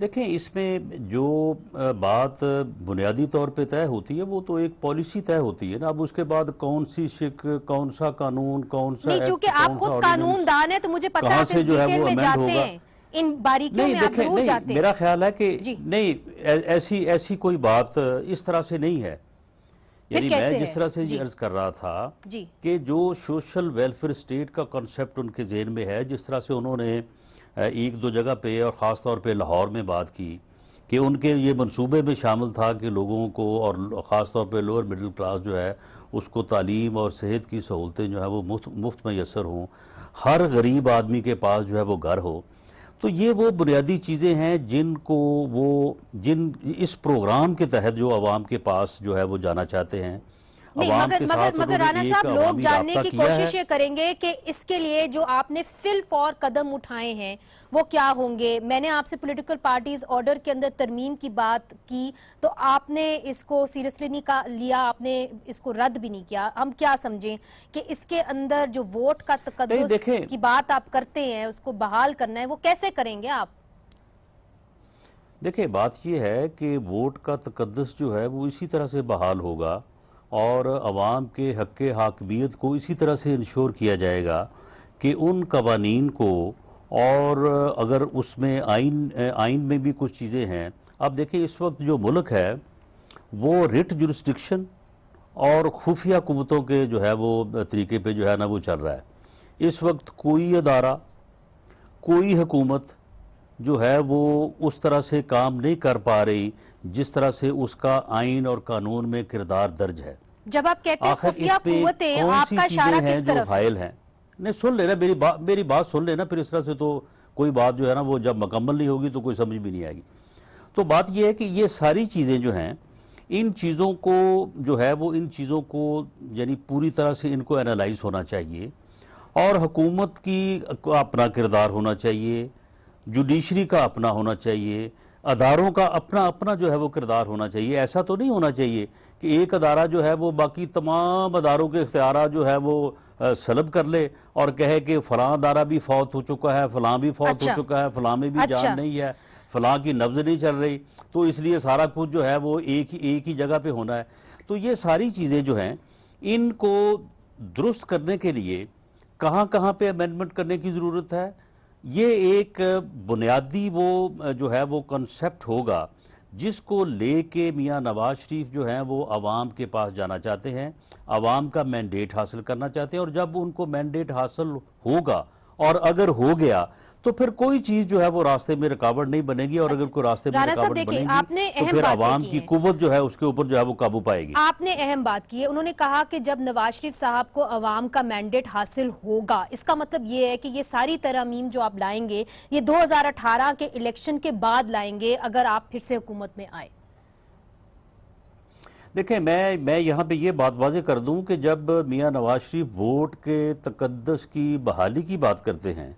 دیکھیں اس میں جو بات بنیادی طور پہ طے ہوتی ہے وہ تو ایک پالیسی طے ہوتی ہے نا. اب اس کے بعد کون سی شک، کون سا قانون، کون سا نہیں، چونکہ آپ خود قانون دان ہیں تو مجھے پتا ہے کہ اس ڈیٹیل میں جاتے ہیں، ان باریکیوں میں آپ ضرور جاتے ہیں. میرا خیال ہے کہ نہیں، ایسی کوئی بات اس طرح سے نہیں ہے. یعنی میں جس طرح سے عرض کر رہا تھا کہ جو سوشل ویلفیئر اسٹیٹ کا کنسپٹ ان کے ذہن میں ہے، جس طرح سے انہوں نے ایک دو جگہ پہ اور خاص طور پہ لاہور میں بات کی کہ ان کے یہ منصوبے میں شامل تھا کہ لوگوں کو اور خاص طور پہ لوور مڈل کلاس جو ہے اس کو تعلیم اور صحت کی سہولتیں جو ہے وہ مفت میسر ہوں، ہر غریب آدمی کے پاس جو ہے وہ گھر ہو. تو یہ وہ بنیادی چیزیں ہیں جن اس پروگرام کے تحت جو عوام کے پاس جو ہے وہ جانا چاہتے ہیں. مگر رانا صاحب، لوگ جاننے کی کوشش یہ کریں گے کہ اس کے لیے جو آپ نے فی الفور قدم اٹھائے ہیں وہ کیا ہوں گے. میں نے آپ سے پولیٹیکل پارٹیز آرڈر کے اندر ترمیم کی بات کی تو آپ نے اس کو سیریسلی نہیں لیا، آپ نے اس کو رد بھی نہیں کیا. ہم کیا سمجھیں کہ اس کے اندر جو ووٹ کا تقدس کی بات آپ کرتے ہیں اس کو بحال کرنا ہے، وہ کیسے کریں گے آپ؟ دیکھیں بات یہ ہے کہ ووٹ کا تقدس جو ہے وہ اسی طرح سے بحال ہوگا اور عوام کے حق حاکمیت کو اسی طرح سے انشور کیا جائے گا کہ ان قوانین کو، اور اگر اس میں آئین میں بھی کچھ چیزیں ہیں. اب دیکھیں اس وقت جو ملک ہے وہ ریٹ جورسڈکشن اور خفیہ قوتوں کے جو ہے وہ طریقے پہ جو ہے نا وہ چل رہا ہے. اس وقت کوئی ادارہ، کوئی حکومت جو ہے وہ اس طرح سے کام نہیں کر پا رہی جس طرح سے اس کا آئین اور قانون میں کردار درج ہے. جب آپ کہتے ہیں خفیہ قوتیں، آپ کا اشارہ کس طرف جو حائل ہیں؟ نہیں، سن لینا میری بات سن لینا، پھر اس طرح سے تو کوئی بات جو ہے نا وہ جب مکمل نہیں ہوگی تو کوئی سمجھ بھی نہیں آئے گی. تو بات یہ ہے کہ یہ ساری چیزیں جو ہیں ان چیزوں کو جو ہے وہ ان چیزوں کو یعنی پوری طرح سے ان کو انالائز ہونا چاہیے، اور حکومت کی اپنا کردار ہونا چاہیے، جوڈیشری کا اپنا ہونا چاہیے، اداروں کا اپنا جو ہے وہ کردار ہونا چاہیے. ایسا تو نہیں ہونا چاہیے کہ ایک ادارہ جو ہے وہ باقی تمام اداروں کے اختیارات جو ہے وہ سلب کر لے اور کہے کہ فلاں ادارہ بھی فوت ہو چکا ہے، فلاں بھی فوت ہو چکا ہے، فلاں میں بھی جان نہیں ہے، فلاں کی نبض نہیں چل رہی، تو اس لیے سارا کچھ جو ہے وہ ایک ہی جگہ پہ ہونا ہے. تو یہ ساری چیزیں جو ہیں ان کو درست کرنے کے لیے کہاں پہ امینڈمنٹ کرنے کی ضرورت ہے. یہ ایک بنیادی وہ جو ہے وہ کنسپٹ ہوگا جس کو لے کے میاں نواز شریف جو ہیں وہ عوام کے پاس جانا چاہتے ہیں، عوام کا مینڈیٹ حاصل کرنا چاہتے ہیں. اور جب ان کو مینڈیٹ حاصل ہوگا اور اگر ہو گیا تو پھر کوئی چیز جو ہے وہ راستے میں رکاوٹ نہیں بنے گی، اور اگر کوئی راستے میں رکاوٹ بنے گی تو پھر عوام کی قوت جو ہے اس کے اوپر جو ہے وہ قابو پائے گی. آپ نے اہم بات کی ہے، انہوں نے کہا کہ جب نواز شریف صاحب کو عوام کا مینڈیٹ حاصل ہوگا، اس کا مطلب یہ ہے کہ یہ ساری ترامیم جو آپ لائیں گے یہ 2018 کے الیکشن کے بعد لائیں گے اگر آپ پھر سے حکومت میں آئے. دیکھیں میں یہاں پہ یہ بات واضح کر دوں کہ جب میاں نواز شریف ووٹ کے تقدس کی بحالی کی بات کرتے ہیں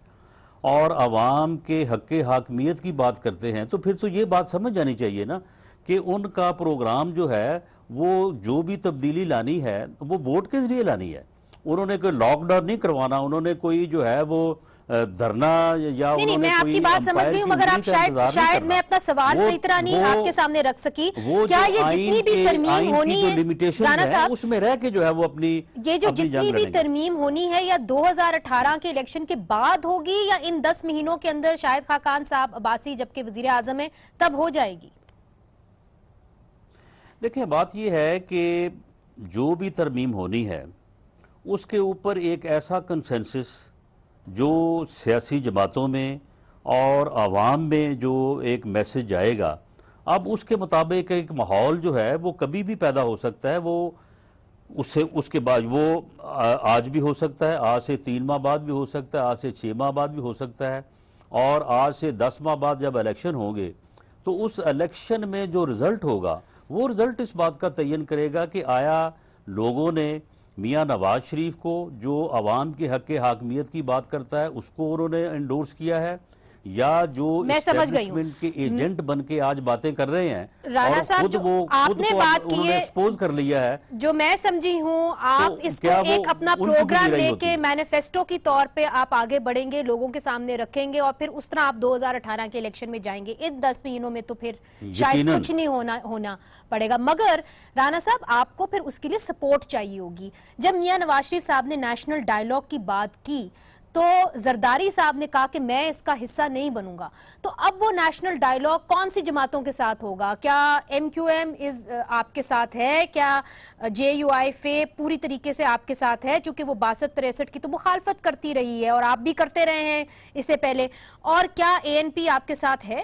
اور عوام کے حق حاکمیت کی بات کرتے ہیں تو پھر تو یہ بات سمجھ جانی چاہیے نا کہ ان کا پروگرام جو ہے وہ جو بھی تبدیلی لانی ہے وہ ووٹ کے ذریعے لانی ہے. انہوں نے کوئی لاک ڈاؤن نہیں کروانا، انہوں نے کوئی جو ہے وہ دھرنا یا نہیں، میں آپ کی بات سمجھ گئی ہوں، مگر آپ شاید میں اپنا سوال صحیح طرح نہیں آپ کے سامنے رکھ سکی. کیا یہ جتنی بھی ترمیم ہونی ہے رانا صاحب، اس میں رہ کے جو ہے وہ اپنی یہ جو جتنی بھی ترمیم ہونی ہے یا 2018 کے الیکشن کے بعد ہوگی یا ان 10 مہینوں کے اندر شاہد خاقان صاحب عباسی جبکہ وزیر اعظم ہیں تب ہو جائے گی؟ دیکھیں بات یہ ہے کہ جو بھی ترمیم ہونی ہے اس کے اوپر ایک ایسا کنسنسس جو سیاسی جماعتوں میں اور عوام میں جو ایک میسج جائے گا، اب اس کے مطابق ایک ماحول جو ہے وہ کبھی بھی پیدا ہو سکتا ہے. وہ اس کے بعد وہ آج بھی ہو سکتا ہے، آج سے 3 ماہ بعد بھی ہو سکتا ہے، آج سے 6 ماہ بعد بھی ہو سکتا ہے، اور آج سے 10 ماہ بعد جب الیکشن ہوں گے تو اس الیکشن میں جو رزلٹ ہوگا وہ رزلٹ اس بات کا تعین کرے گا کہ آیا لوگوں نے میاں نواز شریف کو جو عوام کے حق حاکمیت کی بات کرتا ہے اس کو انہوں نے انڈورس کیا ہے، یا جو اسٹیبلشمنٹ کے ایجنٹ بن کے آج باتیں کر رہے ہیں رانا صاحب آپ نے بات کی ہے ایکسپوز کر لیا ہے، جو میں سمجھی ہوں آپ اس کو ایک اپنا پروگرام لے کے مینیفیسٹو کی طور پہ آپ آگے بڑھیں گے، لوگوں کے سامنے رکھیں گے اور پھر اس طرح آپ 2018 کے الیکشن میں جائیں گے. ان 10 مہینوں میں تو پھر شاید کچھ نہیں ہونا پڑے گا، مگر رانا صاحب آپ کو پھر اس کے لیے سپورٹ چاہیے ہوگی. جب میاں نواز شریف صاحب نے نیشنل ڈائیلاگ کی بات کی تو زرداری صاحب نے کہا کہ میں اس کا حصہ نہیں بنوں گا، تو اب وہ نیشنل ڈائیلاگ کون سی جماعتوں کے ساتھ ہوگا؟ کیا ایم کیو ایم آپ کے ساتھ ہے؟ کیا جے یو آئی فے پوری طریقے سے آپ کے ساتھ ہے؟ چونکہ وہ 62-63 کی تو مخالفت کرتی رہی ہے اور آپ بھی کرتے رہے ہیں اس سے پہلے، اور کیا اے این پی آپ کے ساتھ ہے؟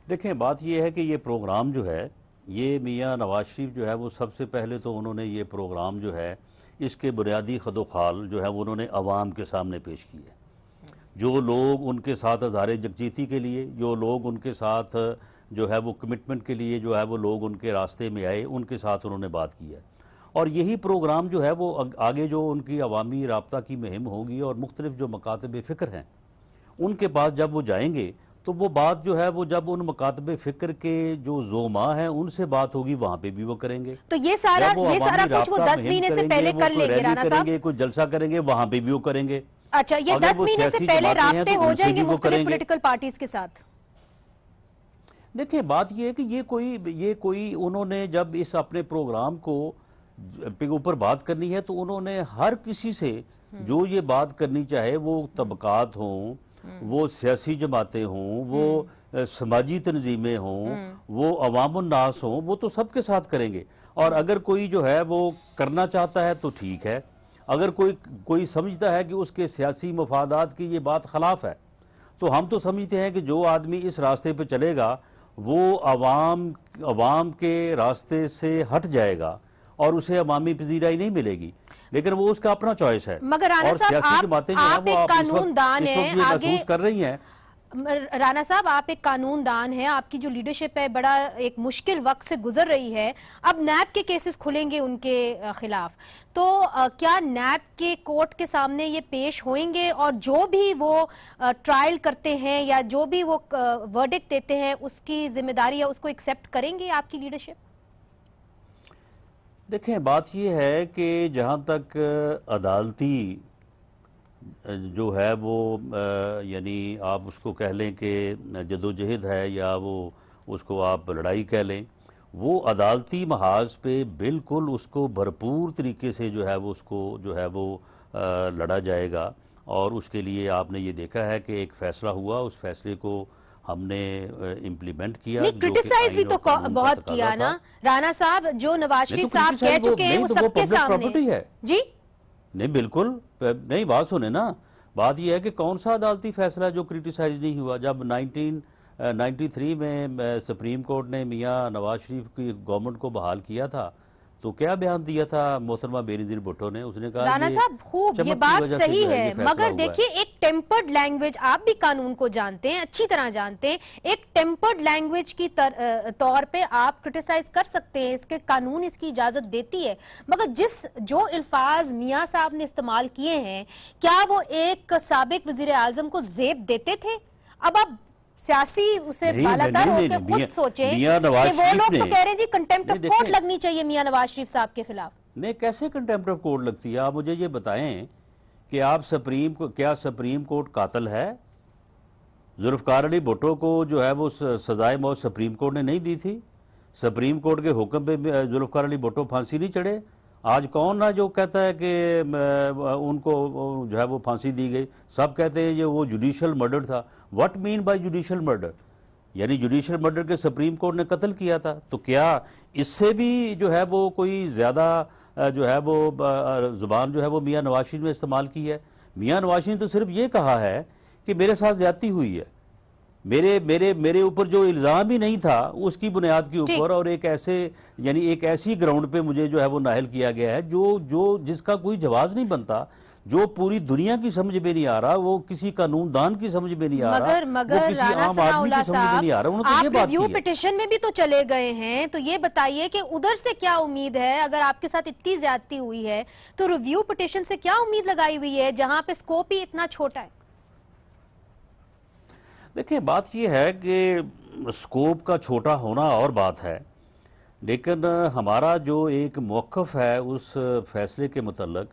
دیکھیں بات یہ ہے کہ یہ پروگرام جو ہے یہ میاں نواز شریف جو ہے وہ سب سے پہلے تو انہوں نے یہ پروگرام جو ہے اس کے بنیادی خد و خال جو ہے وہ انہوں نے عوام کے سامنے پیش کی ہے. جو لوگ ان کے ساتھ ہزار یکجہتی کے لیے، جو لوگ ان کے ساتھ جو ہے وہ کمٹمنٹ کے لیے جو ہے وہ لوگ ان کے راستے میں آئے، ان کے ساتھ انہوں نے بات کی ہے. اور یہی پروگرام جو ہے وہ آگے جو ان کی عوامی رابطہ کی مہم ہوگی اور مختلف جو مکاتب فکر ہیں ان کے پاس جب وہ جائیں گے تو وہ بات جو ہے وہ جب ان مکاتب فکر کے جو زوما ہیں ان سے بات ہوگی وہاں پہ بھی وہ کریں گے. تو یہ سارا کچھ وہ 10 مہینے سے پہلے کر لیں گے رانا صاحب؟ کوئی جلسہ کریں گے وہاں پہ بھی وہ کریں گے. اچھا، یہ 10 مہینے سے پہلے رابطے ہو جائیں گے مختلف پولیٹیکل پارٹیز کے ساتھ؟ دیکھیں بات یہ ہے کہ یہ کوئی انہوں نے جب اس اپنے پروگرام کو اوپر بات کرنی ہے تو انہوں نے ہر کسی سے جو یہ بات کرنی چاہے، وہ طبقات ہوں، وہ سیاسی جماعتیں ہوں، وہ سماجی تنظیمیں ہوں، وہ عوام الناس ہوں، وہ تو سب کے ساتھ کریں گے. اور اگر کوئی جو ہے وہ کرنا چاہتا ہے تو ٹھیک ہے، اگر کوئی سمجھتا ہے کہ اس کے سیاسی مفادات کی یہ بات خلاف ہے تو ہم تو سمجھتے ہیں کہ جو آدمی اس راستے پہ چلے گا وہ عوام کے راستے سے ہٹ جائے گا اور اسے عوامی پذیرائی نہیں ملے گی، لیکن وہ اس کا اپنا چوائس ہے. مگر رانا صاحب آپ ایک قانون دان ہیں، آگے کر رہی ہیں. رانا صاحب آپ ایک قانون دان ہیں، آپ کی جو لیڈرشپ ہے بڑا ایک مشکل وقت سے گزر رہی ہے. اب نیب کے کیسز کھلیں گے ان کے خلاف، تو کیا نیب کے کورٹ کے سامنے یہ پیش ہوئیں گے اور جو بھی وہ ٹرائل کرتے ہیں یا جو بھی وہ ورڈکٹ دیتے ہیں اس کی ذمہ داری یا اس کو ایکسیپٹ کریں گے آپ کی لیڈرشپ؟ دیکھیں بات یہ ہے کہ جہاں تک عدالتی جو ہے وہ یعنی آپ اس کو کہہ لیں کہ جدوجہد ہے یا وہ اس کو آپ لڑائی کہہ لیں، وہ عدالتی محاذ پہ بالکل اس کو بھرپور طریقے سے جو ہے وہ اس کو جو ہے وہ لڑا جائے گا. اور اس کے لیے آپ نے یہ دیکھا ہے کہ ایک فیصلہ ہوا، اس فیصلے کو ہم نے امپلیمنٹ کیا. کرٹیسائز بھی تو بہت کیا نا رانا صاحب، جو نواز شریف صاحب کہہ چکے ہیں وہ سب کے سامنے ہے. جی نہیں بالکل نہیں، بات سنیں نا، بات یہ ہے کہ کون سا عدالتی فیصلہ جو کرٹیسائز نہیں ہوا. جب 1993 میں سپریم کورٹ نے میاں نواز شریف کی گورنمنٹ کو بحال کیا تھا تو کیا بیان دیا تھا محترمہ بینظیر بھٹو نے؟ اس نے کہا رانا صاحب خوب یہ بات صحیح ہے، مگر دیکھیے ایک ٹیمپرڈ لینگویج، آپ بھی قانون کو جانتے ہیں، اچھی طرح جانتے ہیں، ایک ٹیمپرڈ لینگویج کی طور پہ آپ کرٹیسائز کر سکتے ہیں، اس کے قانون اس کی اجازت دیتی ہے. مگر جو الفاظ میاں صاحب نے استعمال کیے ہیں، کیا وہ ایک سابق وزیر اعظم کو زیب دیتے تھے؟ اب آپ سیاسی اسے بالاتر ہو کے خود سوچیں کہ وہ لوگ تو کہہ رہے ہیں جی کنٹیمپٹ آف کورٹ لگنی چاہیے میاں نواز شریف صاحب کے خلاف. نہیں، کیسے کنٹیمپٹ آف کورٹ لگتی ہے؟ آپ مجھے یہ بتائیں کہ کیا سپریم کورٹ قاتل ہے؟ ذوالفقار علی بھٹو کو جو ہے وہ سزائے موت سپریم کورٹ نے نہیں دی تھی؟ سپریم کورٹ کے حکم پہ ذوالفقار علی بھٹو پھانسی نہیں چڑھے؟ آج کون نہ جو کہتا ہے کہ ان کو جو ہے وہ پھانسی دی گئی؟ سب کہتے ہیں یہ وہ جوڈیشل مرڈر تھا. What mean by judicial murder? یعنی جوڈیشل مرڈر کے سپریم کورٹ نے قتل کیا تھا. تو کیا اس سے بھی جو ہے وہ کوئی زیادہ جو ہے وہ زبان جو ہے وہ میاں نواز شریف نے استعمال کی ہے؟ میاں نواز شریف نے تو صرف یہ کہا ہے کہ میرے ساتھ زیادتی ہوئی ہے، میرے اوپر جو الزام ہی نہیں تھا اس کی بنیاد کے اوپر، اور ایک ایسی گراؤنڈ پہ مجھے جو ہے وہ نااہل کیا گیا ہے جس کا کوئی جواز نہیں بنتا، جو پوری دنیا کی سمجھ میں نہیں آ رہا، وہ کسی قانون دان کی سمجھ میں نہیں آ رہا، وہ کسی عام آدمی کی سمجھ میں نہیں آ رہا. انہوں نے آپ ریویو پٹیشن میں بھی تو چلے گئے ہیں، تو یہ بتائیے کہ ادھر سے کیا امید ہے؟ اگر آپ کے ساتھ اتنی زیادتی ہوئی ہے تو ریویو پٹیشن سے کیا امید لگائی ہوئی ہے جہاں پہ سکوپ ہی اتنا چھوٹا ہے؟ دیکھیں بات یہ ہے کہ سکوپ کا چھوٹا ہونا اور بات ہے، لیکن ہمارا جو ایک موقف ہے اس فیصلے کے متعلق،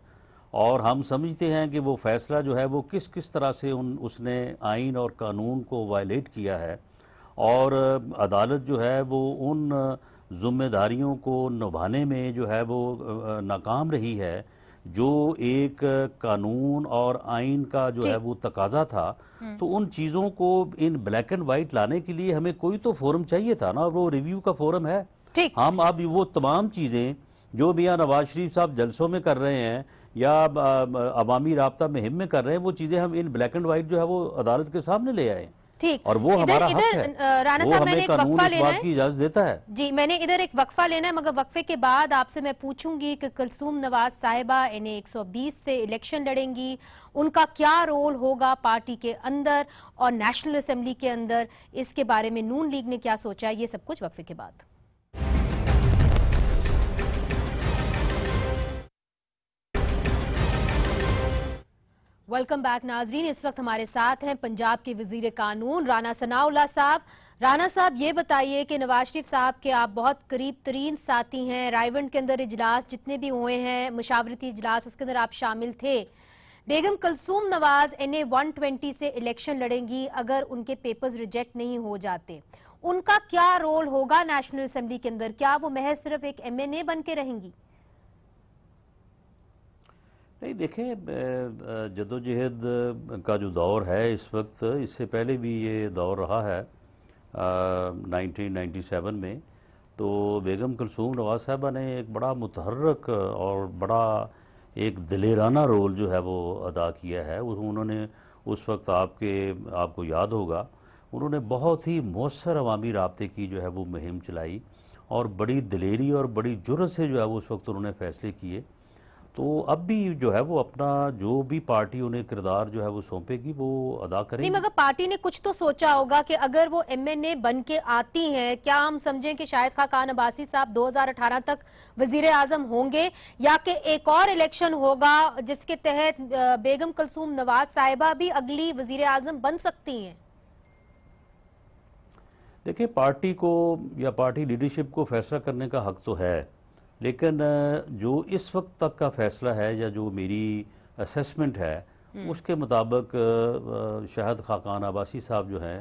اور ہم سمجھتے ہیں کہ وہ فیصلہ جو ہے وہ کس طرح سے اس نے آئین اور قانون کو وائلیٹ کیا ہے، اور عدالت جو ہے وہ ان ذمہ داریوں کو نبھانے میں جو ہے وہ ناکام رہی ہے جو ایک قانون اور آئین کا جو ہے وہ تقاضا تھا۔ تو ان چیزوں کو ان بلیک اینڈ وائٹ لانے کے لیے ہمیں کوئی تو فورم چاہیے تھا نا، اور وہ ریویو کا فورم ہے۔ ہم اب وہ تمام چیزیں جو میاں نواز شریف صاحب جلسوں میں کر رہے ہیں یا عوامی رابطہ مہم میں کر رہے ہیں، وہ چیزیں ہم ان بلیک اینڈ وائٹ جو ہے وہ عدالت کے سامنے لے آئے، اور وہ ہمارا حق ہے، وہ ہمیں قانون اس بات کی اجازت دیتا ہے۔ جی میں نے ادھر ایک وقفہ لینا ہے، مگر وقفے کے بعد آپ سے میں پوچھوں گی کہ کلثوم نواز صاحبہ NA120 سے الیکشن لڑیں گی، ان کا کیا رول ہوگا پارٹی کے اندر اور نیشنل اسمبلی کے اندر، اس کے بارے میں نون لیگ نے کیا سوچا ہے، یہ سب کچھ وقفے کے بعد۔ ویلکم بیک ناظرین، اس وقت ہمارے ساتھ ہیں پنجاب کے وزیر قانون رانا ثناء اللہ صاحب۔ رانا صاحب یہ بتائیے کہ نواز شریف صاحب کے آپ بہت قریب ترین ساتھی ہیں، رائے ونڈ کے اندر اجلاس جتنے بھی ہوئے ہیں، مشاورتی اجلاس، اس کے اندر آپ شامل تھے۔ بیگم کلثوم نواز NA120 سے الیکشن لڑیں گی اگر ان کے پیپرز ریجیکٹ نہیں ہو جاتے، ان کا کیا رول ہوگا نیشنل اسمبلی کے اندر؟ کیا وہ محض صرف ایک MNA بن کے رہیں گی؟ نہیں دیکھیں، جدوجہد کا جو دور ہے اس وقت، اس سے پہلے بھی یہ دور رہا ہے 1997 میں، تو بیگم کلثوم نواز صاحبہ نے ایک بڑا متحرک اور بڑا ایک دلیرانہ رول جو ہے وہ ادا کیا ہے۔ انہوں نے اس وقت آپ کو یاد ہوگا، انہوں نے بہت ہی مؤثر عوامی رابطے کی جو ہے وہ مہم چلائی، اور بڑی دلیری اور بڑی جرأت سے جو ہے وہ اس وقت انہوں نے فیصلے کیے۔ تو اب بھی جو ہے وہ اپنا جو بھی پارٹی انہیں کردار جو ہے وہ سونپے گی وہ ادا کرے گی۔ نہیں، مگر پارٹی نے کچھ تو سوچا ہوگا کہ اگر وہ MNA بن کے آتی ہیں، کیا ہم سمجھیں کہ شاہد خاقان عباسی صاحب 2018 تک وزیر اعظم ہوں گے، یا کہ ایک اور الیکشن ہوگا جس کے تحت بیگم کلثوم نواز صاحبہ بھی اگلی وزیر اعظم بن سکتی ہیں؟ دیکھیں، پارٹی کو یا پارٹی لیڈرشپ کو فیصلہ کرنے کا حق تو ہے، لیکن جو اس وقت تک کا فیصلہ ہے یا جو میری اسیسمنٹ ہے اس کے مطابق شاہد خاقان عباسی صاحب جو ہیں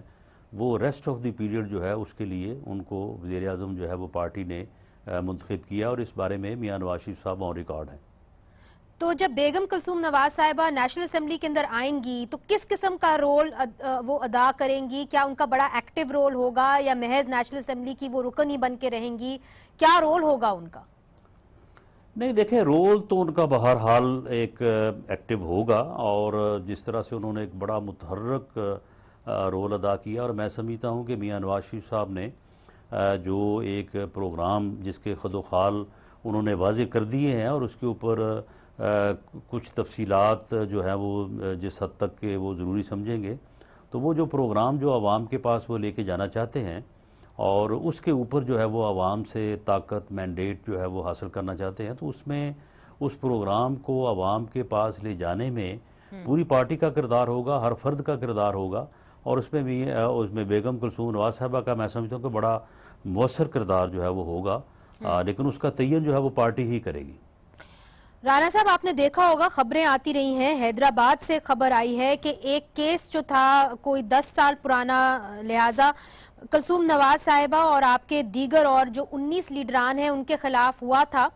وہ ریسٹ آف دی پیریڈ جو ہے اس کے لیے ان کو وزیر اعظم جو ہے وہ پارٹی نے منتخب کیا، اور اس بارے میں میاں نواز شریف صاحب آن ریکارڈ ہیں۔ تو جب بیگم کلثوم نواز صاحبہ نیشنل اسمبلی کے اندر آئیں گی تو کس قسم کا رول وہ ادا کریں گی؟ کیا ان کا بڑا ایکٹیو رول ہوگا یا محض نیشنل اسمبلی کی وہ رکن ہی بن کے رہیں گی؟ کیا رول ہوگا ان کا؟ نہیں دیکھیں، رول تو ان کا بہرحال ایک ایکٹیو ہوگا، اور جس طرح سے انہوں نے ایک بڑا متحرک رول ادا کیا، اور میں سمجھتا ہوں کہ میاں نواز شریف صاحب نے جو ایک پروگرام جس کے خد و خال انہوں نے واضح کر دیے ہیں، اور اس کے اوپر کچھ تفصیلات جو ہیں وہ جس حد تک کہ وہ ضروری سمجھیں گے، تو وہ جو پروگرام جو عوام کے پاس وہ لے کے جانا چاہتے ہیں، اور اس کے اوپر جو ہے وہ عوام سے طاقت مینڈیٹ جو ہے وہ حاصل کرنا چاہتے ہیں، تو اس میں اس پروگرام کو عوام کے پاس لے جانے میں پوری پارٹی کا کردار ہوگا، ہر فرد کا کردار ہوگا، اور اس میں بیگم کلثوم نواز صاحبہ کا میں سمجھتا ہوں کہ بڑا مؤثر کردار جو ہے وہ ہوگا، لیکن اس کا تعین جو ہے وہ پارٹی ہی کرے گی۔ رانا صاحب، آپ نے دیکھا ہوگا خبریں آتی رہی ہیں، حیدرآباد سے خبر آئی ہے کہ ایک کیس جو تھا کوئی 10 سال پرانا، لہٰذا کلثوم نواز صاحبہ اور آپ کے دیگر اور جو 19 لیڈران ہیں ان کے خلاف ہوا تھا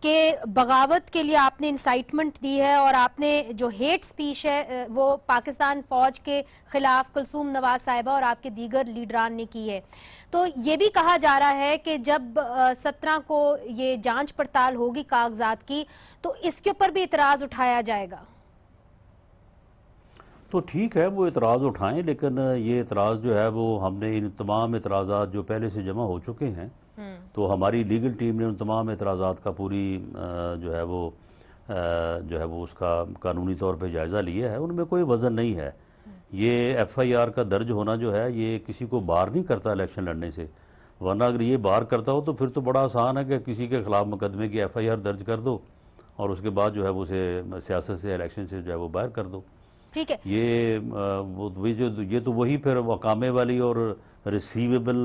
کہ بغاوت کے لیے آپ نے انسائٹمنٹ دی ہے، اور آپ نے جو ہیٹ سپیچ ہے وہ پاکستان فوج کے خلاف کلثوم نواز صاحبہ اور آپ کے دیگر لیڈران نے کی ہے۔ تو یہ بھی کہا جا رہا ہے کہ جب 17 کو یہ جانچ پڑتال ہوگی کاغذات کی تو اس کے اوپر بھی اعتراض اٹھایا جائے گا۔ تو ٹھیک ہے، وہ اعتراض اٹھائیں، لیکن یہ اعتراض جو ہے وہ ہم نے ان تمام اعتراضات جو پہلے سے جمع ہو چکے ہیں، تو ہماری لیگل ٹیم نے ان تمام اعتراضات کا پوری جو ہے وہ اس کا قانونی طور پہ جائزہ لیا ہے، ان میں کوئی وزن نہیں ہے۔ یہ FIR کا درج ہونا جو ہے یہ کسی کو بار نہیں کرتا الیکشن لڑنے سے، ورنہ اگر یہ بار کرتا ہو تو پھر تو بڑا آسان ہے کہ کسی کے خلاف مقدمے کی FIR درج کر دو اور اس کے بعد جو ہے وہ اسے سیاست سے الیکشن سے جو ہے وہ باہر کر دو۔ ٹھیک ہے، یہ تو وہی پھر وقامے والی اور ریسیویبل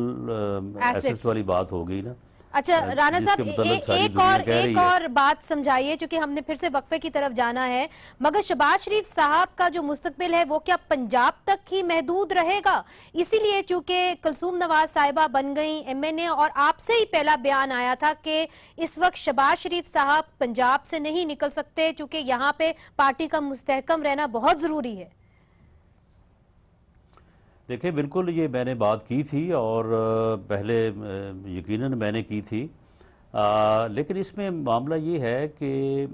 ایسٹس والی بات ہو گئی نا۔ اچھا رانا صاحب ایک اور بات سمجھائیے، چونکہ ہم نے پھر سے وقفے کی طرف جانا ہے، مگر شہباز شریف صاحب کا جو مستقبل ہے وہ کیا پنجاب تک ہی محدود رہے گا؟ اسی لیے چونکہ کلثوم نواز صاحبہ بن گئی MNA، اور آپ سے ہی پہلا بیان آیا تھا کہ اس وقت شہباز شریف صاحب پنجاب سے نہیں نکل سکتے چونکہ یہاں پہ پارٹی کا مستحکم رہنا بہت ضروری ہے۔ دیکھیں بالکل یہ میں نے بات کی تھی، اور پہلے یقیناً میں نے کی تھی، لیکن اس میں معاملہ یہ ہے کہ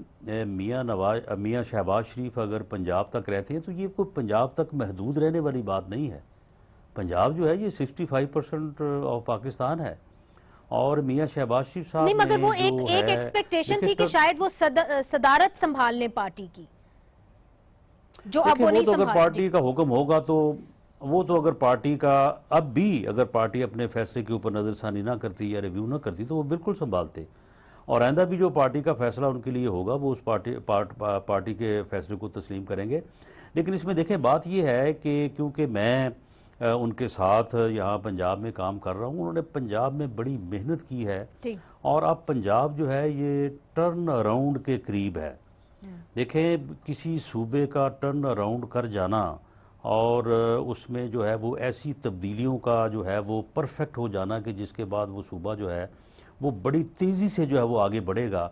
میاں شہباز شریف اگر پنجاب تک رہتے ہیں تو یہ کوئی پنجاب تک محدود رہنے والی بات نہیں ہے۔ پنجاب جو ہے یہ 65% آف پاکستان ہے، اور میاں شہباز شریف صاحب نہیں، مگر وہ ایک ایکسپیکٹیشن تھی کہ شاید وہ صدارت سنبھال لیں پارٹی کی، جو اب وہ نہیں تو اگر سنبھال۔ پارٹی کا حکم ہوگا تو وہ تو اگر پارٹی کا اب بھی اگر پارٹی اپنے فیصلے کے اوپر نظر ثانی نہ کرتی یا ریویو نہ کرتی تو وہ بالکل سنبھالتے، اور آئندہ بھی جو پارٹی کا فیصلہ ان کے لیے ہوگا وہ اس پارٹی کے فیصلے کو تسلیم کریں گے۔ لیکن اس میں دیکھیں بات یہ ہے کہ کیونکہ میں ان کے ساتھ یہاں پنجاب میں کام کر رہا ہوں، انہوں نے پنجاب میں بڑی محنت کی ہے، اور اب پنجاب جو ہے یہ ٹرن اراؤنڈ کے قریب ہے۔ دیکھیں کسی صوبے کا ٹرن اراؤنڈ کر جانا اور اس میں جو ہے وہ ایسی تبدیلیوں کا جو ہے وہ پرفیکٹ ہو جانا کہ جس کے بعد وہ صوبہ جو ہے وہ بڑی تیزی سے جو ہے وہ آگے بڑھے گا،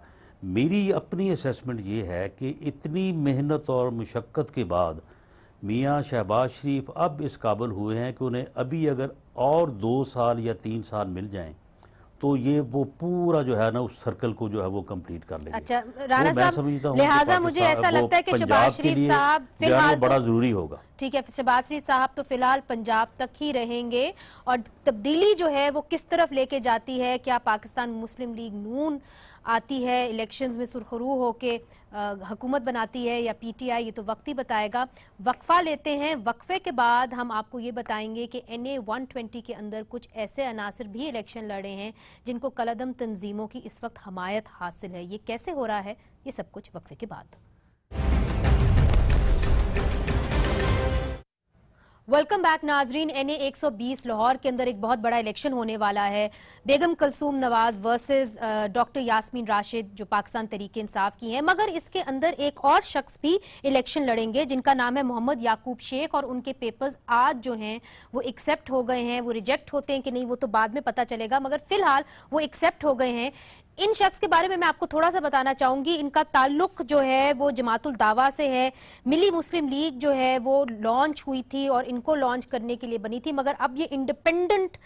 میری اپنی اسیسمنٹ یہ ہے کہ اتنی محنت اور مشقت کے بعد میاں شہباز شریف اب اس قابل ہوئے ہیں کہ انہیں ابھی اگر اور 2 سال یا 3 سال مل جائیں تو یہ وہ پورا جو ہے نا اس سرکل کو جو ہے وہ کمپلیٹ کر لیں گے۔ اچھا رانا صاحب، لہٰذا مجھے ایسا لگتا ہے کہ شہباز شریف صاحب فی الحال بڑا ضروری ہوگا۔ ٹھیک ہے، شہباز شریف صاحب تو فی الحال پنجاب تک ہی رہیں گے، اور تبدیلی جو ہے وہ کس طرف لے کے جاتی ہے، کیا پاکستان مسلم لیگ نون آتی ہے الیکشنز میں سرخرو ہو کے حکومت بناتی ہے، یا PTI، یہ تو وقت ہی بتائے گا۔ وقفہ لیتے ہیں، وقفے کے بعد ہم آپ کو یہ بتائیں گے کہ NA 120 کے اندر کچھ ایسے عناصر بھی الیکشن لڑے ہیں جن کو کالعدم تنظیموں کی اس وقت حمایت حاصل ہے۔ یہ کیسے ہو رہا ہے، یہ سب کچھ وقفے کے بعد۔ ویلکم بیک ناظرین، NA 120 لاہور کے اندر ایک بہت بڑا الیکشن ہونے والا ہے، بیگم کلثوم نواز ورسز ڈاکٹر یاسمین راشد جو پاکستان تحریک انصاف کی ہیں، مگر اس کے اندر ایک اور شخص بھی الیکشن لڑیں گے جن کا نام ہے محمد یعقوب شیخ، اور ان کے پیپرز آج جو ہیں وہ ایکسیپٹ ہو گئے ہیں، وہ ریجیکٹ ہوتے ہیں کہ نہیں وہ تو بعد میں پتہ چلے گا، مگر فی الحال وہ ایکسیپٹ ہو گئے ہیں۔ ان شخص کے بارے میں آپ کو تھوڑا سا بتانا چاہوں گی، ان کا تعلق جو ہے وہ جماعت الدعوہ سے ہے، ملی مسلم لیگ جو ہے وہ لانچ ہوئی تھی اور ان کو لانچ کرنے کے لیے بنی تھی، مگر اب یہ انڈیپینڈنٹ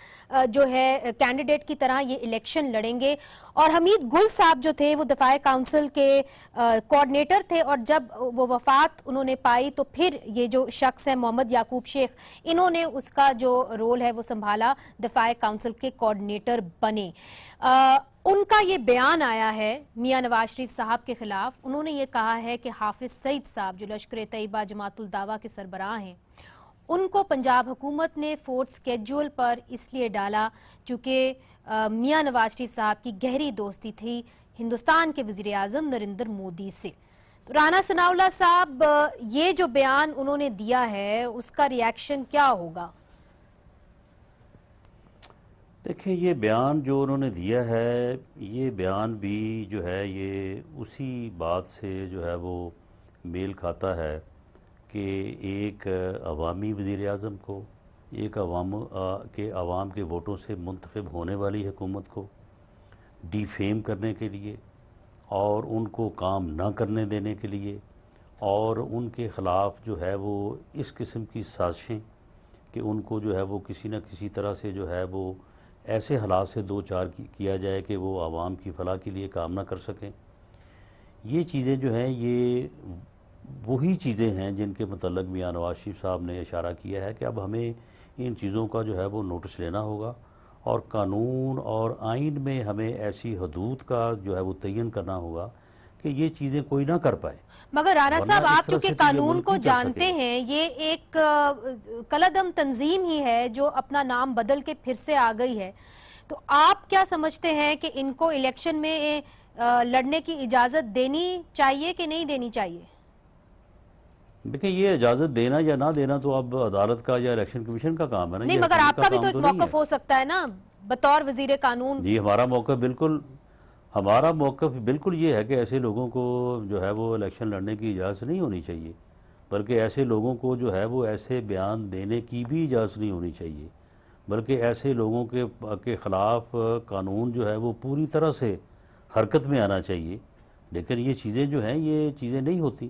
جو ہے کینڈیڈیٹ کی طرح یہ الیکشن لڑیں گے۔ اور حمید گل صاحب جو تھے وہ دفاع کونسل کے کوارڈینیٹر تھے، اور جب وہ وفات انہوں نے پائی تو پھر یہ جو شخص ہے محمد یعقوب شیخ، انہوں نے اس کا جو رول ہے وہ سنبھالا، دفاع کونسل کے کوارڈینیٹر بنے۔ ان کا یہ بیان آیا ہے میاں نواز شریف صاحب کے خلاف، انہوں نے یہ کہا ہے کہ حافظ سعید صاحب جو لشکر طیبہ جماعت الدعوہ کے سربراہ ہیں، ان کو پنجاب حکومت نے فورتھ سکیڈول پر اس لیے ڈالا چونکہ میاں نواز شریف صاحب کی گہری دوستی تھی ہندوستان کے وزیر اعظم نریندر مودی سے۔ تو رانا ثناء اللہ صاحب، یہ جو بیان انہوں نے دیا ہے اس کا ریاکشن کیا ہوگا؟ دیکھیں یہ بیان جو انہوں نے دیا ہے، یہ بیان بھی جو ہے یہ اسی بات سے جو ہے وہ میل کھاتا ہے کہ ایک عوامی وزیر اعظم کو، ایک عوام کے ووٹوں سے منتخب ہونے والی حکومت کو ڈی فیم کرنے کے لیے اور ان کو کام نہ کرنے دینے کے لیے، اور ان کے خلاف جو ہے وہ اس قسم کی سازشیں کہ ان کو جو ہے وہ کسی نہ کسی طرح سے جو ہے وہ ایسے حالات سے دو چار کیا جائے کہ وہ عوام کی فلاح کے لیے کام نہ کر سکیں۔ یہ چیزیں جو ہیں یہ وہی چیزیں ہیں جن کے متعلق میاں نواز شریف صاحب نے اشارہ کیا ہے کہ اب ہمیں ان چیزوں کا جو ہے وہ نوٹس لینا ہوگا، اور قانون اور آئین میں ہمیں ایسی حدود کا جو ہے وہ تعین کرنا ہوگا کہ یہ چیزیں کوئی نہ کر پائے۔ مگر رانا صاحب آپ چونکہ قانون کو جانتے ہیں، یہ ایک کالعدم تنظیم ہی ہے جو اپنا نام بدل کے پھر سے آ گئی ہے، تو آپ کیا سمجھتے ہیں کہ ان کو الیکشن میں لڑنے کی اجازت دینی چاہیے کہ نہیں دینی چاہیے؟ دیکھیں یہ اجازت دینا یا نہ دینا تو اب عدالت کا یا الیکشن کمیشن کا کام ہے نا. نہیں یہ مگر حکومت آپ کا بھی تو ایک کام نہیں موقف ہے. ہو سکتا ہے نا بطور وزیر قانون. جی ہمارا موقف بالکل یہ ہے کہ ایسے لوگوں کو جو ہے وہ الیکشن لڑنے کی اجازت نہیں ہونی چاہیے، بلکہ ایسے لوگوں کو جو ہے وہ ایسے بیان دینے کی بھی اجازت نہیں ہونی چاہیے، بلکہ ایسے لوگوں کے خلاف قانون جو ہے وہ پوری طرح سے حرکت میں آنا چاہیے. لیکن یہ چیزیں جو ہیں یہ چیزیں نہیں ہوتی.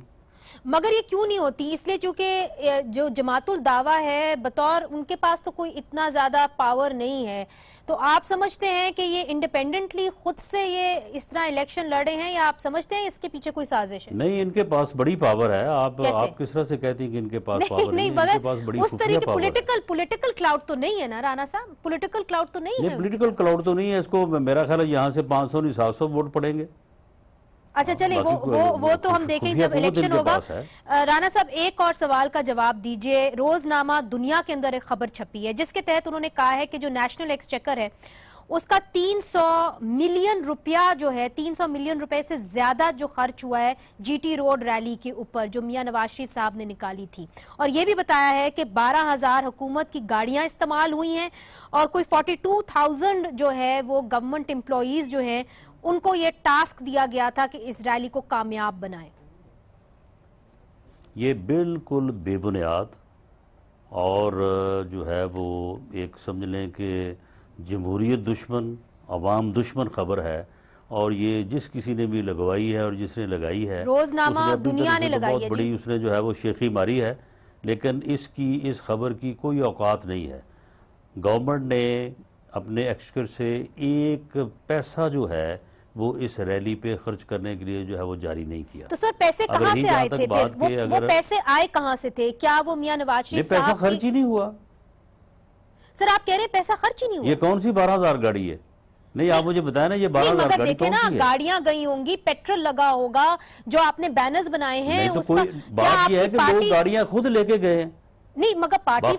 مگر یہ کیوں نہیں ہوتی؟ اس لیے چونکہ جو جماعت الدعویٰ ہے بطور ان کے پاس تو کوئی اتنا زیادہ پاور نہیں ہے، تو آپ سمجھتے ہیں کہ یہ انڈیپینڈنٹلی خود سے یہ اس طرح الیکشن لڑے ہیں یا آپ سمجھتے ہیں اس کے پیچھے کوئی سازش ہے؟ نہیں، ان کے پاس بڑی پاور ہے. آپ کس طرح سے کہتی ہیں کہ ان کے پاس پاور نہیں ہے؟ ان کے پاس بڑی اس خفیہ طریقے پاور ہے. پولیٹیکل کلاؤڈ تو نہیں ہے نا رانا صاحب، پولیٹیکل کلاؤڈ تو نہیں ہے. پولیٹیکل کلاؤڈ تو نہیں ہے. اس کو میرا خیال ہے یہاں سے 500 نہیں 700 ووٹ پڑیں گے. اچھا چلیں وہ تو ہم دیکھیں جب الیکشن ہوگا. رانا صاحب ایک اور سوال کا جواب دیجئے. روزنامہ دنیا کے اندر ایک خبر چھپی ہے جس کے تحت انہوں نے کہا ہے کہ جو نیشنل ایکسچیکر ہے اس کا 300 ملین روپیہ جو ہے 300 ملین روپے سے زیادہ جو خرچ ہوا ہے جی ٹی روڈ ریلی کے اوپر جو میاں نواز شریف صاحب نے نکالی تھی، اور یہ بھی بتایا ہے کہ 12,000 حکومت کی گاڑیاں استعمال ہوئی ہیں اور کوئی 42,000 جو ہے وہ گورنمنٹ امپلائیز جو ہیں ان کو یہ ٹاسک دیا گیا تھا کہ اس ریلی کو کامیاب بنائیں. یہ بالکل بے بنیاد اور جو ہے وہ ایک سمجھ لیں کہ جمہوریت دشمن عوام دشمن خبر ہے. اور یہ جس کسی نے بھی لگوائی ہے اور جس نے لگائی ہے روزنامہ دنیا نے لگائی ہے. بہت بڑی اس نے جو ہے وہ شیخی ماری ہے، لیکن اس خبر کی کوئی اوقات نہیں ہے. گورنمنٹ نے اپنے ایکسچیکر سے ایک پیسہ جو ہے وہ اس ریلی پہ خرچ کرنے کے لیے جو ہے وہ جاری نہیں کیا. تو سر پیسے کہاں سے آئے تھے پھر؟ وہ پیسے آئے کہاں سے تھے؟ کیا وہ میاں نواز شریف صاحب پیسہ خرچ ہی نہیں ہوا؟ سر آپ کہہ رہے ہیں پیسہ خرچ ہی نہیں ہوا؟ یہ کون سی 12,000 گاڑی ہے؟ نہیں آپ مجھے بتائیں نا یہ 12,000 گاڑی کون سی ہے؟ گاڑیاں گئی ہوں گی، پیٹرول لگا ہوگا، جو آپ نے بینرز بنائے ہیں. نہیں تو کوئی بات یہ ہے کہ لوگ گاڑیاں خود لے کے گئے ہیں. نہیں مگر پارٹی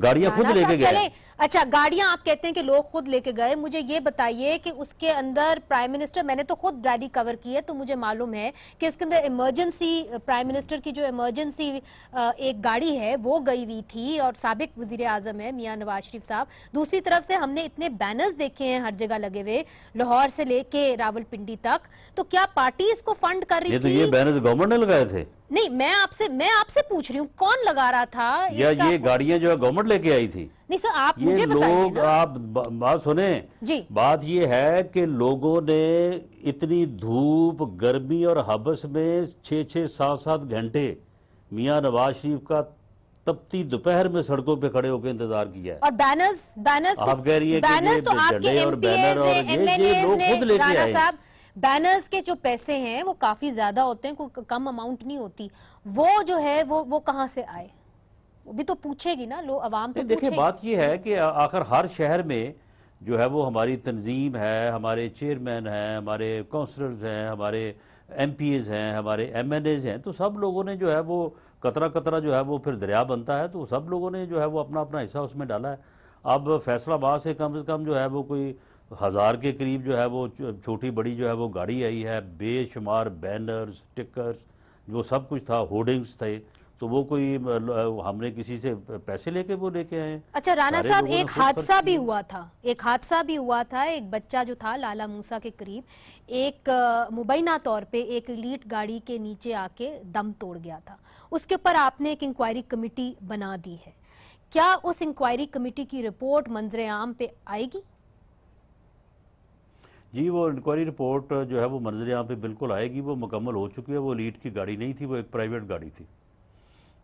گاڑیاں خود لے کے گئے. اچھا گاڑیاں آپ کہتے ہیں کہ لوگ خود لے کے گئے. مجھے یہ بتائیے کہ اس کے اندر پرائم منسٹر، میں نے تو خود ریلی کور کی ہے تو مجھے معلوم ہے کہ اس کے اندر ایمرجنسی پرائم منسٹر کی جو ایمرجنسی ایک گاڑی ہے وہ گئی ہوئی تھی اور سابق وزیر اعظم ہے میاں نواز شریف صاحب. دوسری طرف سے ہم نے اتنے بینرز دیکھے ہیں ہر جگہ لگے ہوئے لاہور سے لے کے راول پنڈی تک. تو کیا پارٹی اس کو فنڈ کر رہی تھی؟ یہ بینرز گورنمنٹ نے لگائے تھے؟ نہیں میں آپ سے پوچھ رہی ہوں کون لگا رہا تھا؟ یا یہ گاڑیاں جو ہے گورنمنٹ لے کے آئی تھی؟ نہیں سر آپ مجھے بتائیے نا. آپ بات سنیں جی. بات یہ ہے کہ لوگوں نے اتنی دھوپ گرمی اور حبس میں 6-6 7-7 گھنٹے میاں نواز شریف کا تپتی دوپہر میں سڑکوں پہ کھڑے ہو کے انتظار کیا ہے. اور بینرز آپ کہہ رہی ہیں کہ یہ جھنڈے اور بینر اور یہ لوگ خود لے کے آئے. بینرز کے جو پیسے ہیں وہ کافی زیادہ ہوتے ہیں، کوئی کم اماؤنٹ نہیں ہوتی. وہ جو ہے وہ کہاں سے آئے وہ بھی تو پوچھے گی نا عوام تو پوچھے گی. دیکھیں بات یہ ہے کہ آخر ہر شہر میں جو ہے وہ ہماری تنظیم ہے، ہمارے چیئرمین ہیں، ہمارے کونسلرز ہیں، ہمارے ایم پی ایز ہیں، ہمارے ایم این ایز ہیں، تو سب لوگوں نے جو ہے وہ قطرہ قطرہ جو ہے وہ پھر دریا بنتا ہے، تو سب لوگوں نے جو ہے وہ اپنا اپنا حصہ اس میں ڈالا ہے. اب فیصل آباد سے کم جو ہے وہ کوئی 1000 کے قریب جو ہے وہ چھوٹی بڑی جو ہے وہ گاڑی آئی ہے، بے شمار بینرز، سٹکرز، جو سب کچھ تھا، ہورڈنگز تھے، تو وہ کوئی ہم نے کسی سے پیسے لے کے وہ لے کے آئے. اچھا رانا صاحب ایک حادثہ بھی ہوا تھا، ایک بچہ جو تھا لالا موسیٰ کے قریب ایک مبینہ طور پہ ایک لیٹ گاڑی کے نیچے آ کے دم توڑ گیا تھا. اس کے اوپر آپ نے ایک انکوائری کمیٹی بنا دی ہے. کیا اس انکوائری کمیٹی کی رپورٹ منظر عام پہ آئے گی؟ جی وہ انکوائری رپورٹ جو ہے وہ منظر عام پہ بالکل آئے گی. وہ مکمل ہو چکی ہے. وہ لیٹ کی گاڑی نہیں تھی، وہ ایک پرائیویٹ گاڑی تھی.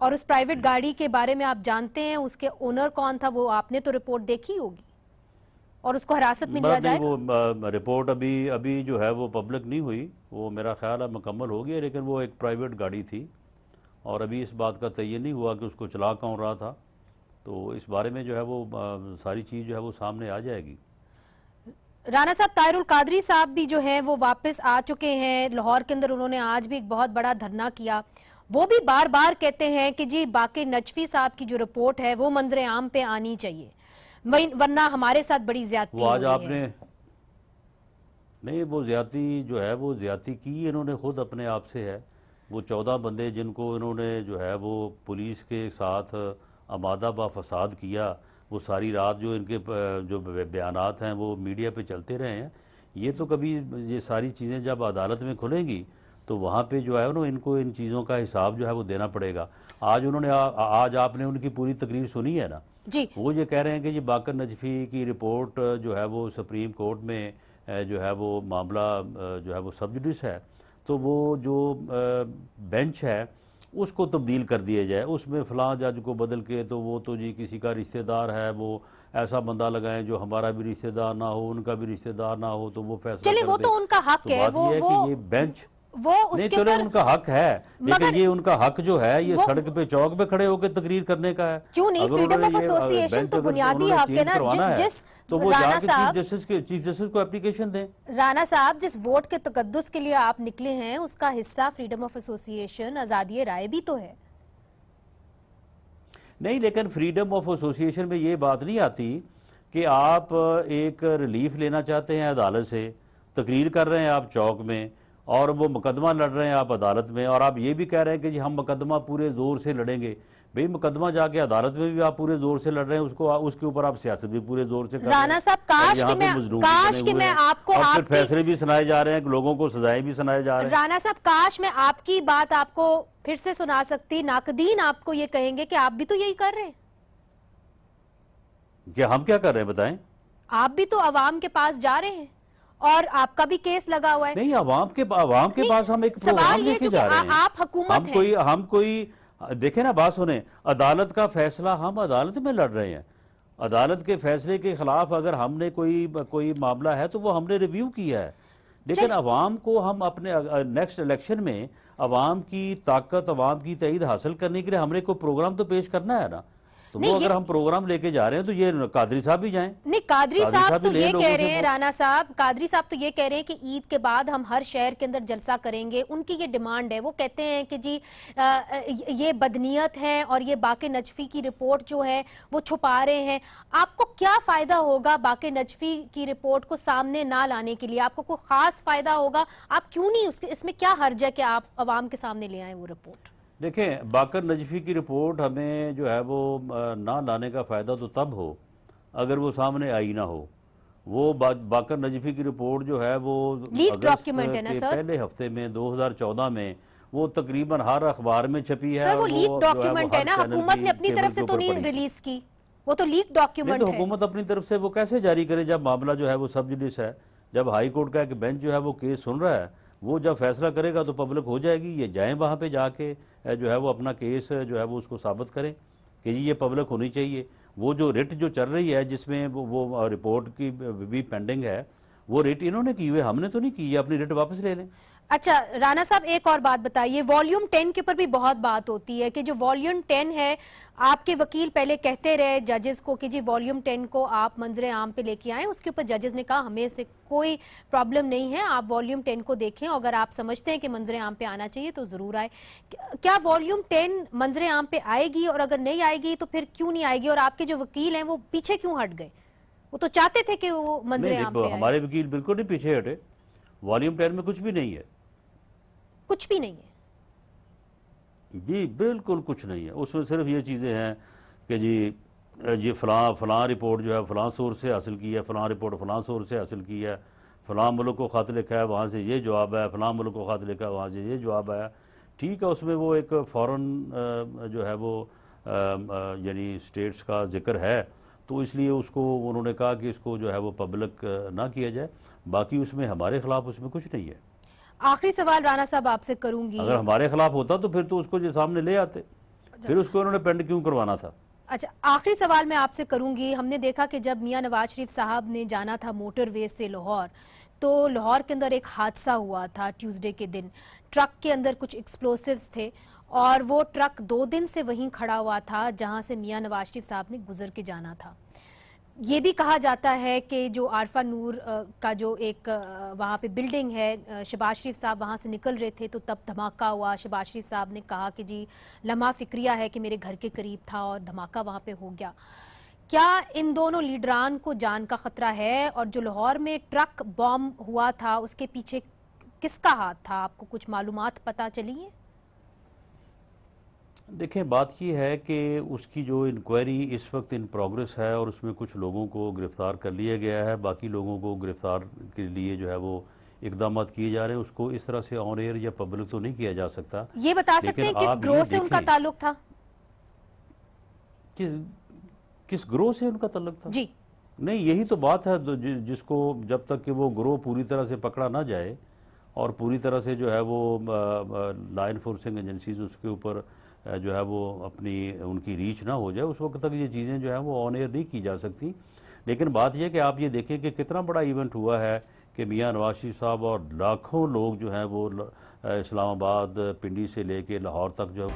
اور اس پرائیویٹ گاڑی کے بارے میں آپ جانتے ہیں اس کے اونر کون تھا؟ وہ آپ نے تو رپورٹ دیکھی ہوگی اور اس کو حراست میں لیا جائے گا؟ وہ رپورٹ ابھی جو ہے وہ پبلک نہیں ہوئی، وہ میرا خیال ہے مکمل ہو گیا، لیکن وہ ایک پرائیویٹ گاڑی تھی اور ابھی اس بات کا تعین نہیں ہوا کہ اس کو چلا کون رہا تھا. تو اس بارے میں جو ہے وہ ساری چیز جو ہے وہ سامنے آ جائے گی. رانا صاحب طاہر القادری صاحب بھی جو ہیں وہ واپس آ چکے ہیں لاہور کے اندر. انہوں نے آج بھی ایک بہت بڑا دھرنا کیا. وہ بھی بار بار کہتے ہیں کہ جی باقی نجفی صاحب کی جو رپورٹ ہے وہ منظر عام پہ آنی چاہیے، ورنہ ہمارے ساتھ بڑی زیادتی ہو رہی ہے. نہیں وہ زیادتی جو ہے وہ زیادتی کی انہوں نے خود اپنے آپ سے ہے. وہ 14 بندے جن کو انہوں نے جو ہے وہ پولیس کے ساتھ آمادہ با فساد کیا، وہ ساری رات جو ان کے جو بیانات ہیں وہ میڈیا پہ چلتے رہے ہیں، یہ تو کبھی یہ ساری چیزیں جب عدالت میں کھلیں گی تو وہاں پہ جو ہے نا ان کو ان چیزوں کا حساب جو ہے وہ دینا پڑے گا۔ آج آپ نے ان کی پوری تقریر سنی ہے نا، جی وہ یہ کہہ رہے ہیں کہ یہ باقر نجفی کی رپورٹ جو ہے وہ سپریم کورٹ میں جو ہے وہ معاملہ جو ہے وہ سب جوڈس ہے، تو وہ جو بینچ ہے اس کو تبدیل کر دیا جائے، اس میں فلاں جج کو بدل کے تو وہ تو جی کسی کا رشتہ دار ہے، وہ ایسا بندہ لگائیں جو ہمارا بھی رشتہ دار نہ ہو، ان کا بھی رشتہ دار نہ ہو، تو وہ فیصلہ چلے کر وہ دے۔ تو ان کا حق تو ہے، بات یہ ہے کہ یہ بینچ وہ اس نہیں، کے چلے اوپر ان کا حق ہے، لیکن یہ ان کا حق جو ہے یہ وہ سڑک پہ چوک پہ کھڑے ہو کے تقریر کرنے کا ہے۔ کیوں نہیں؟ اگر فریڈم انہوں آف نے یہ ایسوسی ایشن بینچ تو اگر بنیادی انہوں نے حق ہے چینج نا، کروانا ہے جس تو وہ جا رانا کے صاحب چیف جسٹس کو اپلیکیشن دیں۔ رانا صاحب جس ووٹ کے تقدس کے لیے آپ نکلے ہیں اس کا حصہ فریڈم آف ایسوسی ایشن، آزادی رائے بھی تو ہے۔ نہیں، لیکن فریڈم آف ایسوسی ایشن میں یہ بات نہیں آتی کہ آپ ایک ریلیف لینا چاہتے ہیں عدالت سے، تقریر کر رہے ہیں آپ چوک میں اور وہ مقدمہ لڑ رہے ہیں آپ عدالت میں، اور آپ یہ بھی کہہ رہے ہیں کہ جی ہم مقدمہ پورے زور سے لڑیں گے۔ بھئی مقدمہ جا کے عدالت میں بھی آپ پورے زور سے لڑ رہے ہیں، اس کے اوپر آپ سیاست بھی پورے زور سے کر رہے ہیں۔ رانا صاحب کاش کہ میں آپ کو اور پھر فیصلے بھی سنائے جا رہے ہیں، لوگوں کو سزائیں بھی سنائے جا رہے ہیں۔ رانا صاحب کاش میں آپ کی بات آپ کو پھر سے سنا سکتی، ناقدین آپ کو یہ کہیں گے کہ آپ بھی تو یہی کر رہے ہیں۔ کہ ہم کیا کر رہے ہیں بتائیں؟ آپ بھی تو عوام کے پاس جا رہے ہیں اور آپ کا بھی کیس لگا ہوا ہے۔ نہیں، عوام کے پاس ہم ایک پروگرام لے کے جا رہے ہیں۔ آپ حکومت ہیں، ہم کوئی دیکھیں نا، بات سنیں، عدالت کا فیصلہ ہم عدالت میں لڑ رہے ہیں۔ عدالت کے فیصلے کے خلاف اگر ہم نے کوئی معاملہ ہے تو وہ ہم نے ریویو کیا ہے، لیکن عوام کو ہم اپنے نیکسٹ الیکشن میں عوام کی طاقت، عوام کی تائید حاصل کرنے کے لیے ہم نے کوئی پروگرام تو پیش کرنا ہے نا۔ تو وہ اگر ہم پروگرام لے کے جا رہے ہیں تو یہ قادری صاحب بھی جائیں۔ نہیں، قادری صاحب تو یہ کہہ رہے ہیں، رانا صاحب قادری صاحب تو یہ کہہ رہے ہیں کہ عید کے بعد ہم ہر شہر کے اندر جلسہ کریں گے، ان کی یہ ڈیمانڈ ہے۔ وہ کہتے ہیں کہ جی یہ بدنیت ہے اور یہ باقر نجفی کی رپورٹ جو ہے وہ چھپا رہے ہیں۔ آپ کو کیا فائدہ ہوگا باقر نجفی کی رپورٹ کو سامنے نہ لانے کے لیے؟ آپ کو کوئی خاص فائدہ ہوگا؟ آپ کیوں نہیں اس میں کیا حرج ہے کہ آپ عوام کے سامنے لے آئیں وہ رپورٹ؟ دیکھیں، باقر نجفی کی رپورٹ ہمیں جو ہے وہ نہ لانے کا فائدہ تو تب ہو اگر وہ سامنے آئی نہ ہو۔ وہ باقر نجفی کی رپورٹ جو ہے وہ اگست کے پہلے ہفتے میں 2014 میں وہ تقریباً ہر اخبار میں چھپی ہے۔ سر وہ لیک ڈاکیومنٹ ہے نا، حکومت نے اپنی طرف سے تو نہیں ریلیز کی، وہ تو لیک ڈاکیومنٹ ہے۔ حکومت اپنی طرف سے وہ کیسے جاری کرے جب معاملہ جو ہے وہ سب جوڈس ہے؟ جب ہائی کورٹ کا ایک بینچ جو ہے وہ کیس سن رہا ہے، وہ جب فیصلہ کرے گا تو پبلک ہو جائے گی۔ یہ جائیں وہاں پہ جا کے جو ہے وہ اپنا کیس جو ہے وہ اس کو ثابت کریں کہ جی یہ پبلک ہونی چاہیے۔ وہ جو ریٹ جو چل رہی ہے جس میں وہ رپورٹ کی بھی پینڈنگ ہے، وہ ریٹ انہوں نے کی ہوئے، ہم نے تو نہیں کی، اپنی ریٹ واپس لے لیں۔ اچھا رانا صاحب ایک اور بات بتائیے، والیوم 10 کے اوپر بھی بہت بات ہوتی ہے کہ جو والیوم 10 ہے، آپ کے وکیل پہلے کہتے رہے ججز کو کہ جی والیوم 10 کو آپ منظر عام پہ لے کے آئیں، اس کے اوپر ججز نے کہا ہمیں سے کوئی پرابلم نہیں ہے، آپ والیوم 10 کو دیکھیں، اگر آپ سمجھتے ہیں کہ منظر عام پہ آنا چاہیے تو ضرور آئے۔ کیا والیوم 10 منظر عام پہ آئے گی، اور اگر نہیں آئے گی تو پھر کیوں نہیں آئے گی؟ اور آپ کے جو وکیل ہیں وہ پیچھے کیوں ہٹ گئے؟ وہ تو چاہتے تھے کہ وہ منظر عام پہ آئے۔ ہمارے وکیل بالکل نہیں پیچھے ہٹے، والیوم 10 میں کچھ بھی نہیں ہے، کچھ بھی نہیں ہے جی، بالکل کچھ نہیں ہے۔ اس میں صرف یہ چیزیں ہیں کہ جی فلاں رپورٹ جو ہے فلاں سورس سے حاصل کی ہے، فلاں رپورٹ فلاں سورس سے حاصل کی ہے، فلاں ملک کو خط لکھا ہے وہاں سے یہ جواب ہے، فلاں ملک کو خط لکھا ہے وہاں سے یہ جواب آیا۔ ٹھیک ہے، اس میں وہ ایک فورن جو ہے وہ یعنی سٹیٹس کا ذکر ہے، تو اس لیے اس کو انہوں نے کہا کہ اس کو جو ہے وہ پبلک نہ کیا جائے۔ باقی اس میں ہمارے خلاف اس میں کچھ نہیں ہے۔ آخری سوال رانا صاحب آپ سے کروں گی، اگر ہمارے خلاف ہوتا تو پھر تو اس کو سامنے لے آتے، پھر اس کو انہوں نے پینڈ کیوں کروانا تھا؟ اچھا آخری سوال میں آپ سے کروں گی، ہم نے دیکھا کہ جب میاں نواز شریف صاحب نے جانا تھا موٹر وے سے لاہور، تو لاہور کے اندر ایک حادثہ ہوا تھا ٹیوزڈے کے دن، ٹرک کے اندر کچھ ایکسپلوسیوز تھے اور وہ ٹرک 2 دن سے وہیں کھڑا ہوا تھا جہاں سے میاں نواز شریف صاحب نے گزر کے جانا تھا۔ یہ بھی کہا جاتا ہے کہ جو عارفہ نور کا جو ایک وہاں پہ بلڈنگ ہے، شہباز شریف صاحب وہاں سے نکل رہے تھے تو تب دھماکہ ہوا، شہباز شریف صاحب نے کہا کہ جی لمحہ فکریہ ہے کہ میرے گھر کے قریب تھا اور دھماکہ وہاں پہ ہو گیا۔ کیا ان دونوں لیڈران کو جان کا خطرہ ہے؟ اور جو لاہور میں ٹرک بام ہوا تھا اس کے پیچھے کس کا ہاتھ تھا؟ آپ کو کچھ معلومات پتہ چلی ہیں؟ دیکھیں بات یہ ہے کہ اس کی جو انکوائری اس وقت ان پروگریس ہے اور اس میں کچھ لوگوں کو گرفتار کر لیا گیا ہے، باقی لوگوں کو گرفتار کے لیے جو ہے وہ اقدامات کیے جا رہے ہیں. اس کو اس طرح سے آن ایئر یا پبلک تو نہیں کیا جا سکتا. یہ بتا سکتے ہیں کس گروہ سے ان کا تعلق تھا؟ کس گروہ سے ان کا تعلق تھا؟ جی نہیں، یہی تو بات ہے جس کو جب تک کہ وہ گروہ پوری طرح سے پکڑا نہ جائے اور پوری طرح سے جو ہے وہ لا انفورسنگ ایجنسیز اس کے اوپر جو ہے وہ ان کی ریچ نہ ہو جائے، اس وقت تک یہ چیزیں جو ہیں وہ آن ایئر نہیں کی جا سکتی. لیکن بات یہ کہ آپ یہ دیکھیں کہ کتنا بڑا ایونٹ ہوا ہے کہ میاں نواز شریف صاحب اور لاکھوں لوگ جو ہیں وہ اسلام آباد، پنڈی سے لے کے لاہور تک جو